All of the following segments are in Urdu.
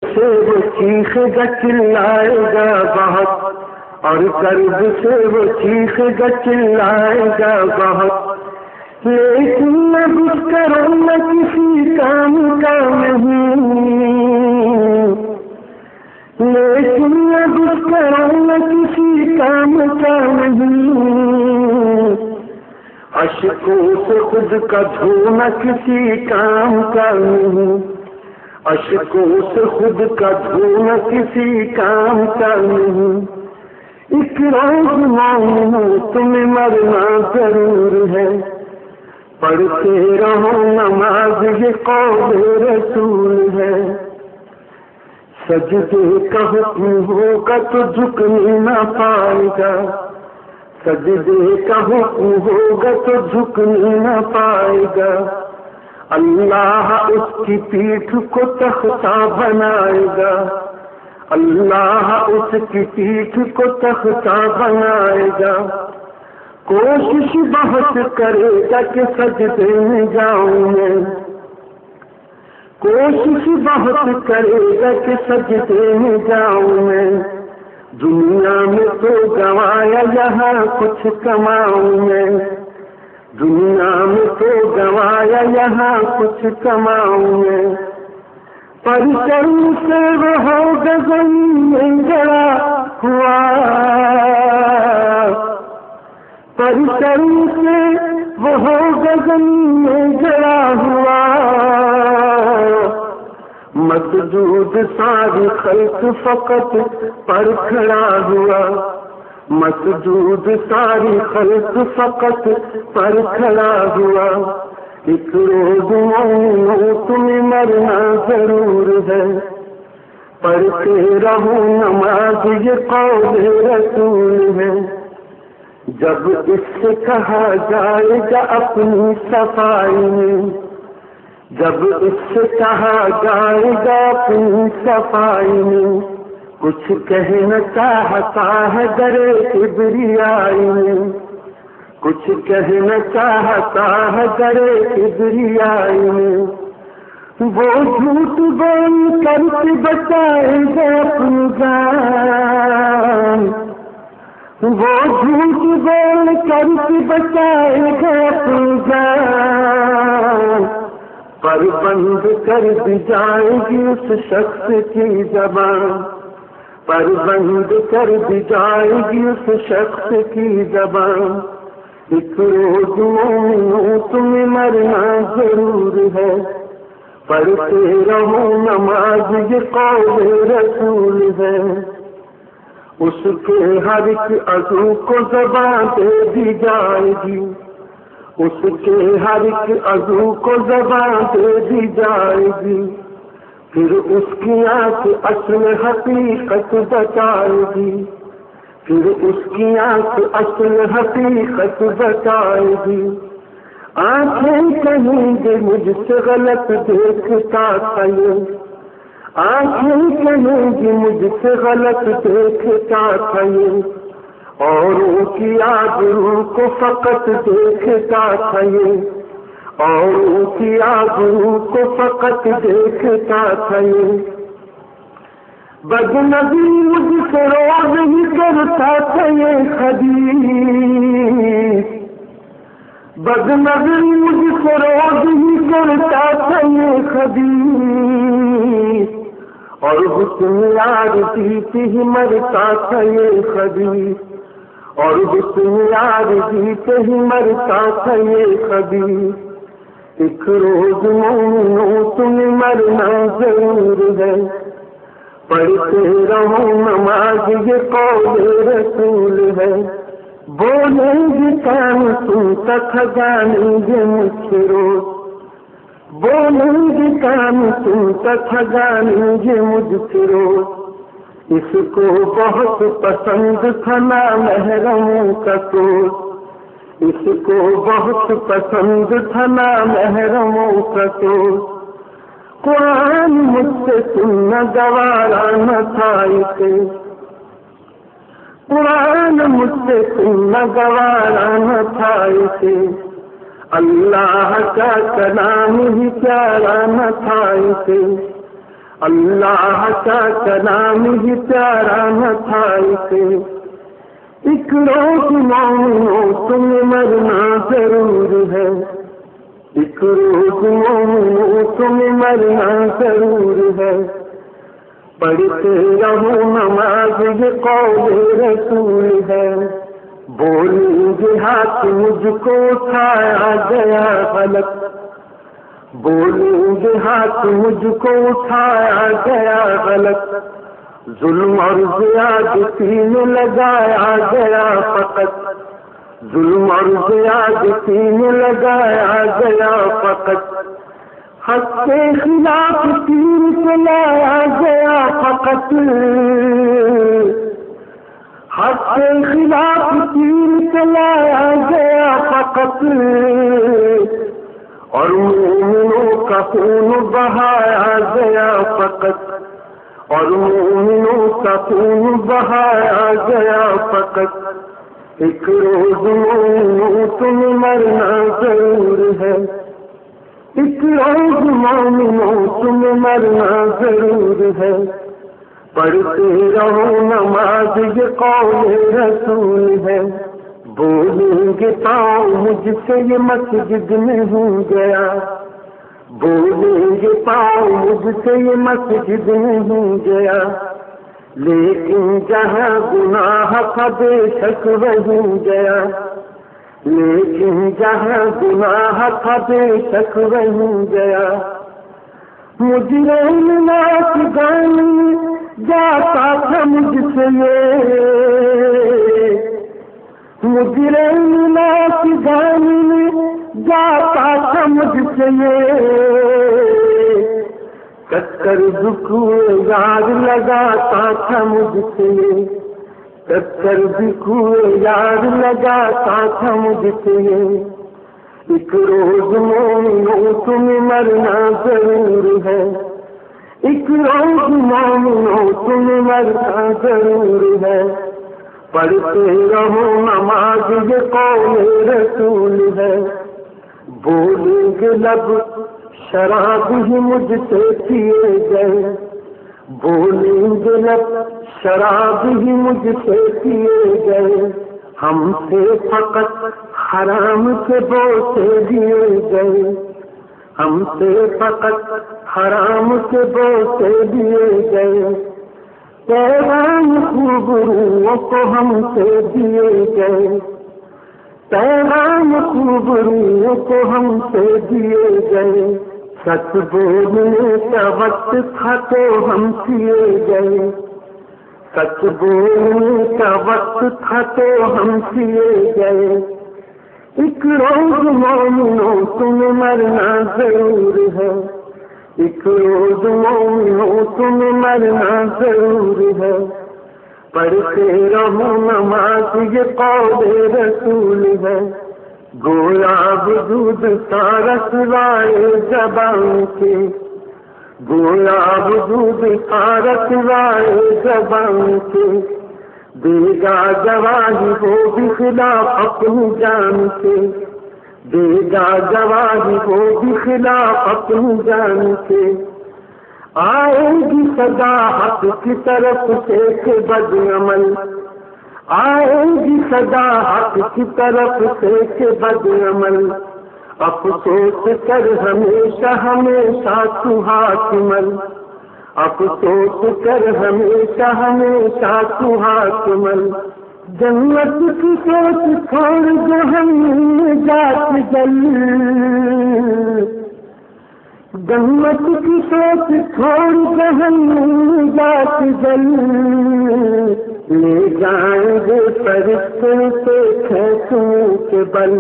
سے وہ چیخے گا چلائے گا بہت، اور کرب سے وہ چیخے گا چلائے گا بہت، لیکن نہ کچھ کرو نہ کسی کام کا نہیں، لیکن نہ کچھ کرو نہ کسی کام کا نہیں، اشکوں سے خود کا دھونا کسی کام کا نہیں، اشکوں سے خود کا دھونا کسی کام کا نہیں، ایک روز مومنو تمہیں مرنا ضرور ہے، پڑھتے رہو نماز یہ قول رسول ہے، سجدے کا حکم ہوگا تو جھکنے نہ پائے گا، سجدے کا حکم ہوگا تو جھکنے نہ پائے گا، اللہ اس کی پیٹھ کو تختہ بنائے گا، اللہ اس کی پیٹھ کو تختہ بنائے گا، کوشش بہت کرے گا کہ سجدے میں جاؤں میں، کوشش بہت کرے گا کہ سجدے میں جاؤں میں، دنیا میں تو گوایا یہاں کچھ کماؤں میں، دنیا میں تو گوایا یہاں کچھ کماؤں میں، پر شرم سے وہ ہوگا زمین میں گڑا ہوا، پر شرم سے وہ ہوگا زمین میں گڑا ہوا، مسجود ساری خلق فقط پر کھڑا ہوا، مسجود ساری خلق فقط پر کھڑا ہوا، ایک روز مومنو تمہیں مرنا ضرور ہے، پڑھتے رہو نماز یہ قول رسول ہے، جب اس سے کہا جائے گا اپنی صفائی میں، جب اس سے کہا جائے گا اپنی صفائی میں، کچھ کہنا چاہتا ہے درے کبریائی میں، کچھ کہنا چاہتا ہے درے کبریائی میں، وہ جھوٹ بول کر کے بچائے گا اپنی جان، وہ جھوٹ بول کر کے بچائے گا اپنی جان، پر بند کر دی جائے گی اس شخص کی زبان، پر بند کر دی جائے گی اس شخص کی زبان، ایک روز مومنو تمہیں مرنا ضرور ہے، پڑھتے رہو نماز یہ قول رسول ہے، اس کے ہر ایک عضو کو زبان دے دی جائے گی، اس کے ہر ایک عضو کو زبان دے دی جائے گی، پھر اس کی آنکھ اصل حقیقت بتائے گی، پھر اس کی آنکھ اصل حقیقت بتائے گی، آنکھیں کہیں گے مجھ سے غلط دیکھتا تھا یہ، آنکھیں کہیں گی مجھ سے غلط دیکھتا تھا یہ، اوروں کی آبرو کو فقط دیکھتا تھا یہ، اوروں کی آبرو کو فقط دیکھتا تھا یہ، بدنظری مجھ سے روز ہی کرتا تھا یہ خبیث، بدنظری مجھ سے روز ہی کرتا تھا یہ خبیث، اور حسن یار جیتے ہی مرتا تھا یہ خبیث، اور حسن یار جیتے ہی مرتا تھا یہ خبیث، ایک روز مومنو تمہیں مرنا ضرور ہے، پڑھتے رہو نماز یہ قول رسول ہے، بولیں گے کان سنتا تھا جانیں گے مجھ سے روز، بولیں گے کان سنتا تھا جانیں گے مجھ سے روز، اس کو بہت پسند تھا نامحرموں کا سوز، اس کو بہت پسند تھا نامحرموں کا سوز، قرآن مجھ سے سننا گوارا نہ تھا اسے، قرآن مجھ سے سننا گوارا نہ تھا اسے، اللہ کا کلام ہی پیارا نہ تھا اسے، اللہ کا کلام ہی پیارا نہ تھا اسے، ایک روز مومنو تمہیں مرنا ضرور ہے، ایک روز مومنو تمہیں مرنا ضرور ہے، پڑھتے رہو نماز یہ قول رسول ہے، بولیں گے ہاتھ مجھ کو اٹھایا گیا غلط، بولیں گے ہاتھ مجھ کو اٹھایا گیا غلط، ظلم اور زیادتی میں لگایا گیا فقط، ظلم اور زیادتی میں لگایا گیا فقط، حق کے خلاف تیر چلایا گیا فقط، حق کے خلاف تیر چلایا گیا فقط، اور مومنوں کا خون بہایا گیا فقط، اور مومنوں کا خون بہایا گیا فقط، ایک روز مومنوں تمہیں مرنا ضرور ہے، ایک روز مومنوں تمہیں مرنا ضرور ہے، پڑھتے رہو نماز یہ قول رسول ہے، بولیں گے پاؤں مجھ سے یہ مسجد میں ہوں گیا، بولیں گے پاؤں مجھ سے یہ مسجد میں ہوں گیا، لیکن جہاں گناہ کا بے شک وہیں گیا، لیکن جہاں گناہ کا بے شک وہیں گیا، مجرم ناچ گانے جاتا تھا مجھ سے یہ، مجرم ناچ گانے جاتا تھا مجھ سے یہ، چکر بکوئے یاد لگاتا تھا مجھ سے یہ، چکر بکوئے یاد لگاتا تھا مجھ سے یہ، ایک روز مومنوں تمہیں مرنا ضرور ہے، ایک روز مومنوں تمہیں مرنا ضرور ہے، پڑھتے رہو نماز یہ قول رسول ہے، بولیں گے لب شراب ہی مجھ سے پیے گئے، بولیں گے لب شراب ہی مجھ سے پیے گئے، ہم سے فقط حرام کے بوسے دیے گئے، ہم سے فقط حرام کے بوسے دیے گئے، پیغام خوبروؤں کو ہم سے دیے گئے، پیغام خوبروؤں کو ہم سے دیے گئے، سچ بولنے کا وقت تھا تو ہم کیے گئے، سچ بولنے کا وقت تھا تو ہم کیے گئے، ایک روز مومنوں تمہیں مرنا ضرور ہے، ایک روز مومنوں تمہیں مرنا ضرور ہے، پڑھتے رہو نماز یہ قول رسول ہے، گویا وجود سارا سوائے زبان کے، گویا وجود سارا سوائے زبان کے، دے گا گواہی وہ بھی خلاف اپنی جان کے، دے گا گواہی وہ بھی خلاف اپنی جان کے، آئے گی صدا حق کی طرف سے کہ بد عمل، آئے گی صدا حق کی طرف سے کہ بد عمل، افسوس کر ہمیشہ ہمیشہ تو حاکمل، افسوس کر ہمیشہ ہمیشہ تو حاکمل، جنت کی سوچ چھوڑ جہنم جات جل، جنت کی سوچ چھوڑ جہنم جات جل، لے جائیں گے فرشتے سے کھینچوں کے بل،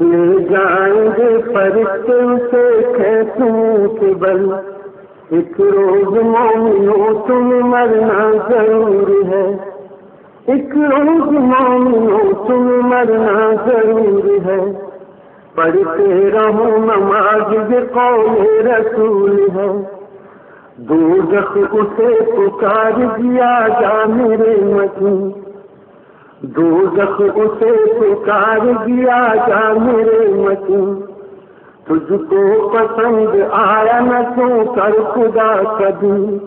لے جائیں گے فرشتے سے کھینچوں کے بل، ایک روز مومنوں تمہیں مرنا ضرور ہے، ایک روز مومنوں تمہیں مرنا ضرور ہے، پڑھتے رہو نماز یہ قول رسول ہے، دوزخ اسے پکار دیا جا میرے متین، دوزخ اسے پکار دیا جا میرے متین، تجھ کو پسند آیا نہ تو کر خدا کبھی